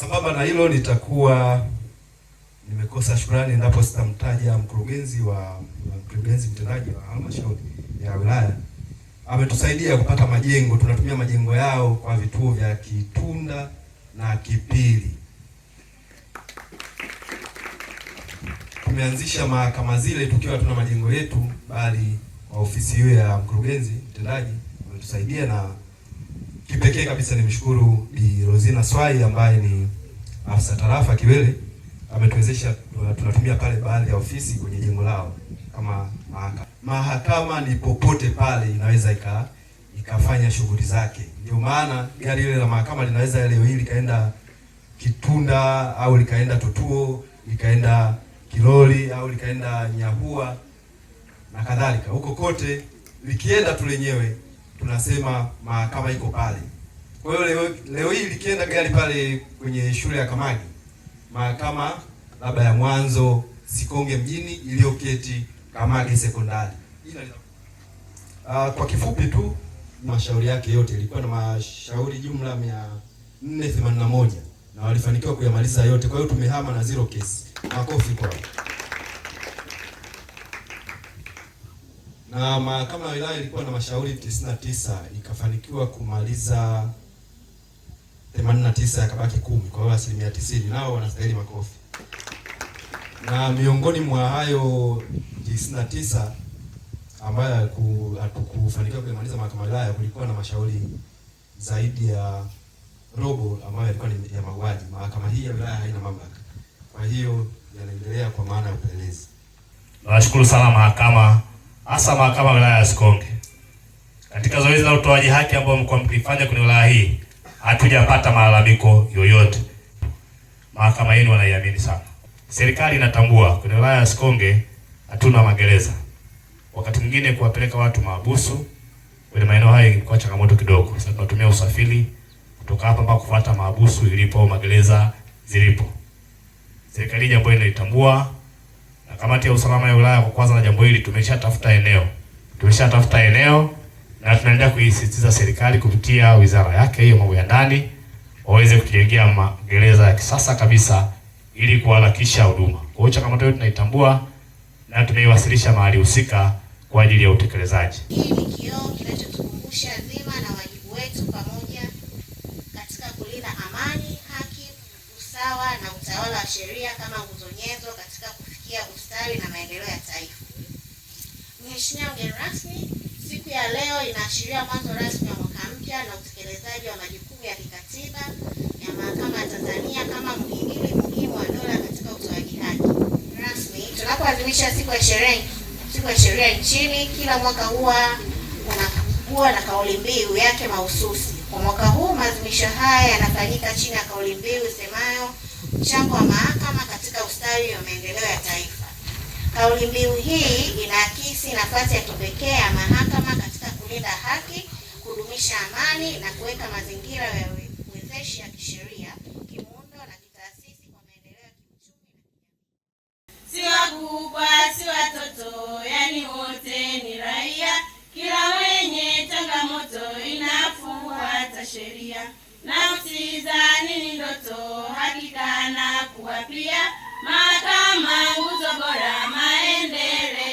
Sambamba na hilo, nitakuwa nimekosa shukrani endapo sitamtaja mkurugenzi mtendaji wa halmashauri ya wilaya. Ametusaidia kupata majengo, tunatumia majengo yao kwa vituo vya Kitunda na Kipili. Tumeanzisha mahakama zile tukiwa tuna majengo yetu, bali kwa ofisi hiyo ya mkurugenzi mtendaji ametusaidia, na kipekee kabisa nimshukuru Bi Rosina Swai ambaye ni afisa tarafa Kiwele, ametuwezesha tunatumia pale baadhi ya ofisi kwenye jengo lao kama mahakama. Mahakama ni popote pale inaweza ikafanya shughuli zake. Ndio maana gari ile la mahakama linaweza leo hii likaenda Kitunda au likaenda Tutuo, likaenda Kiloli au likaenda Nyahua na kadhalika. Huko kote likienda tu lenyewe tunasema mahakama iko pale. Kwa hiyo leo hii likienda gari pale kwenye shule ya Kamagi, mahakama labda ya Mwanzo Sikonge mjini iliyoketi Kamagi sekondari. Kwa kifupi tu, mashauri yake yote ilikuwa na mashauri jumla 481 na walifanikiwa kuyamaliza yote. Kwa hiyo tumehama na 0 kesi. Makofi kwao. Na mahakama ya wilaya ilikuwa na mashauri 99, ikafanikiwa kumaliza 89, yakabaki 10, kwa hiyo 90%. Nao wanastahili makofi. Na miongoni mwa hayo 99 ambayo hatukufanikiwa kumaliza mahakama ya wilaya, kulikuwa na mashauri zaidi ya robo ambayo yalikuwa ni ya mauaji. Mahakama hii ya wilaya haina mamlaka, kwa hiyo yanaendelea kwa maana ya upelelezi. Nawashukuru sana mahakama, hasa mahakama ya wilaya ya Sikonge. Katika zoezi la utoaji haki ambao mlikuwa mkifanya kwenye wilaya hii, hatujapata malalamiko yoyote. Mahakama yenu wanaiamini sana. Serikali inatambua kwenye wilaya ya Sikonge hatuna magereza. Wakati mwingine kuwapeleka watu mahabusu kwenye maeneo haya ilikuwa changamoto kidogo. Sasa tunatumia usafiri kutoka hapa mpaka kufuata mahabusu ilipo magereza zilipo. Serikali jambo hili inalitambua, na kamati ya usalama ya wilaya kwa kwanza na jambo hili tumeshatafuta eneo na tunaendelea kuisisitiza serikali kupitia wizara yake hiyo mambo ya ndani waweze kutujengea magereza ya kisasa kabisa ili kuharakisha huduma. Kwa hiyo changamoto hiyo tunaitambua na tumeiwasilisha mahali husika kwa ajili ya utekelezaji. Hii ni kioo kinachotukumbusha dhima na wajibu wetu pamoja katika kulinda amani, haki, usawa na utawala wa sheria kama nguzo nyenzo katika kufikia ustawi na maendeleo ya taifa. Mheshimiwa mgeni rasmi, siku ya leo inaashiria mwanzo rasmi wa mwaka mpya na utekelezaji wa majukumu ya kikatiba ya Mahakama ya Tanzania kama mhimili muhimu wa dola katika utoaji haki. Rasmi, tunapoadhimisha siku ya sheria nchini, kila mwaka huwa na kauli mbiu yake mahususi. Kwa mwaka huu maadhimisho haya yanafanyika chini ya kauli mbiu isemayo mchango wa mahakama katika ustawi wa maendeleo ya taifa. Kauli mbiu hii inaakisi nafasi ya kipekee ya mahakama katika kulinda haki, kudumisha amani na kuweka mazingira ya wezeshi ya kisheria, kimuundo na kitaasisi kwa maendeleo ya kiuchumi na kijamii. Si wakubwa, si watoto, yani wote ni raia. Kila mwenye changamoto inafuata sheria. Nafsi za nini ndoto, hakika na kuwa pia. Mahakama nguzo bora maendeleo.